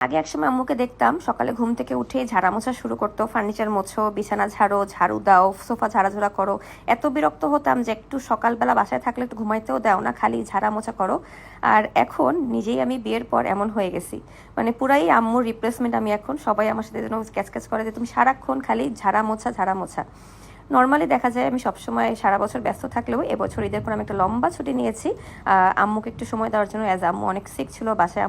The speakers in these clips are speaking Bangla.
আগে একসময় আম্মুকে দেখতাম সকালে ঘুম থেকে উঠেই ঝাড়া মোছা শুরু করতো, ফার্নিচার মোছো, বিছানা ঝাড়ো, ঝাড়ু দাও, সোফা ঝাড়াঝোড়া করো। এত বিরক্ত হতাম যে একটু সকালবেলা বাসায় থাকলে একটু ঘুমাইতেও দাও না, খালি ঝাড়া মোছা করো। আর এখন নিজেই আমি বিয়ের পর এমন হয়ে গেছি, মানে পুরাই আম্মুর রিপ্লেসমেন্ট আমি এখন। সবাই আমার সাথে যেন ক্যাচ করে যে তুমি সারাক্ষণ খালি ঝাড়া মোছা ঝাড়া মোছা। নর্মালি দেখা যায় আমি সবসময় সারা বছর ব্যস্ত থাকলেও এবছর ঈদের পর আমি একটা লম্বা ছুটি নিয়েছি আম্মুকে একটু সময় দেওয়ার জন্য। অ্যাজ আম্মু অনেক সিক ছিল, বাসায়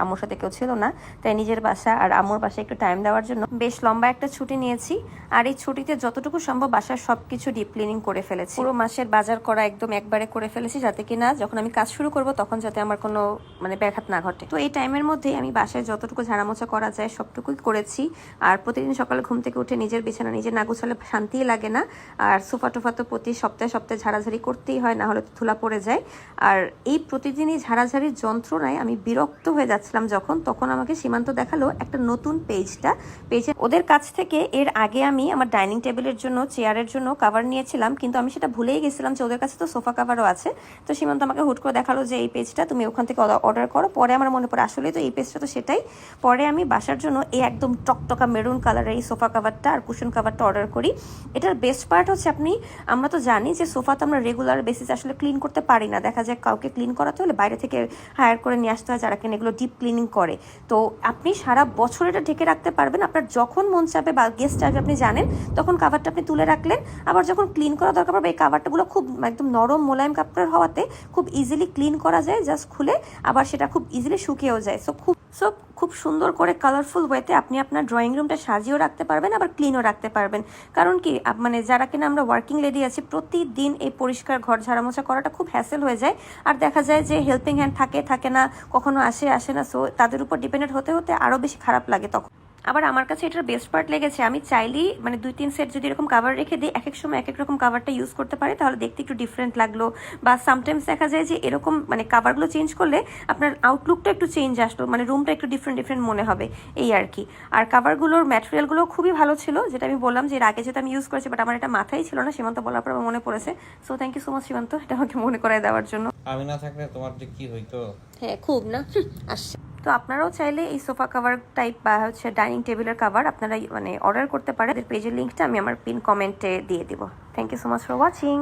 আম্মুর সাথে কেউ ছিল না, তাই নিজের বাসা আর আম্মুর বাসায় একটু টাইম দেওয়ার জন্য বেশ লম্বা একটা ছুটি নিয়েছি। আর এই ছুটিতে যতটুকু সম্ভব বাসার সবকিছু ডিপ ক্লিনিং করে ফেলেছি, পুরো মাসের বাজার করা একদম একবারে করে ফেলেছি, যাতে কিনা যখন আমি কাজ শুরু করব তখন যাতে আমার কোনো মানে ব্যাঘাত না ঘটে। তো এই টাইমের মধ্যেই আমি বাসায় যতটুকু ঝাড়ামোছা করা যায় সবটুকুই করেছি। আর প্রতিদিন সকালে ঘুম থেকে উঠে নিজের বিছানা নিজে না গুছালে শান্তিই লাগে না। আর সোফা টোফা তো প্রতি সপ্তাহে সপ্তাহে ঝাড়াঝাড়ি করতেই হয়, না হলে তো ধুলা পড়ে যায়। আর এই প্রতিদিনই ঝাড়াঝাড়ির যন্ত্রণায় আমি বিরক্ত হয়ে যাচ্ছিলাম তখন আমাকে সীমান্ত দেখালো একটা নতুন পেজে ওদের কাছ থেকে। এর আগে আমি আমার ডাইনিং টেবিলের জন্য চেয়ারের জন্য কাভার নিয়েছিলাম, কিন্তু আমি সেটা ভুলেই গেছিলাম যে ওদের কাছে তো সোফা কাভারও আছে। তো সীমান্ত আমাকে হুট করে দেখালো যে এই পেজটা তুমি ওখান থেকে অর্ডার করো। পরে আমার মনে পড়ে আসলে তো এই পেজটা তো সেটাই। পরে আমি বাসার জন্য এই একদম টকটকা মেরুন কালারের এই সোফা কাভারটা আর কুশন কাভারটা অর্ডার করি। এটার বেস্ট পার্ট হচ্ছে আমরা তো জানি যে সোফা তো আমরা রেগুলার বেসিসে আসলে ক্লিন করতে পারি না, দেখা যায় কাউকে ক্লিন করাতে হলে বাইরে থেকে হায়ার করে নিয়ে আসতে হয় যারা কিনা এগুলো ডিপ ক্লিনিং করে। তো আপনি সারা বছর এটা ঢেকে রাখতে পারবেন, আপনার যখন মন চাবে বা গেস্ট আসবে আপনি জানেন তখন কাভারটা আপনি তুলে রাখলেন। আবার যখন ক্লিন করা দরকার পড়বে এই কাভারটাগুলো খুব একদম নরম মোলায়েম কাপড়ের হওয়াতে খুব ইজিলি ক্লিন করা যায়, জাস্ট খুলে আবার সেটা খুব ইজিলি শুকিয়েও যায়। খুব সুন্দর করে কালারফুল ওয়েতে আপনি আপনার ড্রয়িং রুমটা সাজিয়েও রাখতে পারবেন, আবার ক্লিনও রাখতে পারবেন। কারণ কি মানে যারা কিনা আমরা ওয়ার্কিং লেডি আছি প্রতিদিন এই পরিষ্কার ঘর ঝাড়ামোছা করাটা খুব হ্যাসেল হয়ে যায়। আর দেখা যায় যে হেল্পিং হ্যান্ড থাকে না, কখনো আসে না, সো তাদের উপর ডিপেন্ডেন্ট হতে হতে আরও বেশি খারাপ লাগে তখন। আবার আমার কাছে এটার বেস্ট পার্ট লেগেছে, আমি চাইলেই মানে 2-3 সেট যদি এরকম কাভার রেখে দিই, এক এক সময় এক এক রকম কাভারটা ইউজ করতে পারি, তাহলে দেখতে একটু ডিফারেন্ট লাগলো। বা সামটাইমস দেখা যায় যে এরকম মানে কাভারগুলো চেঞ্জ করলে আপনার আউটলুকটা একটু চেঞ্জ আসলো, মানে রুমটা একটু ডিফারেন্ট মনে হবে, এই আর কি। আর কাভারগুলোর ম্যাটেরিয়ালগুলো খুবই ভালো ছিল, যেটা আমি বললাম যে এর আগে যেটা আমি ইউজ করেছি, বাট আমার এটা মাথায় ছিল না, সীমান্ত বলার পর আমার মনে পড়েছে। So thank you so much Simanta, এটা আমাকে মনে করায় দেওয়ার জন্য। আমি না থাকলে তোমার যে কি হইতো। হ্যাঁ খুব না আসছে। তো আপনারাও চাইলে এই সোফা কাভার টাইপ বা হচ্ছে ডাইনিং টেবিলের কাভার আপনারা মানে অর্ডার করতে পারেন। পেজের লিঙ্কটা আমি আমার পিন কমেন্টে দিয়ে দিব। Thank you so much for watching.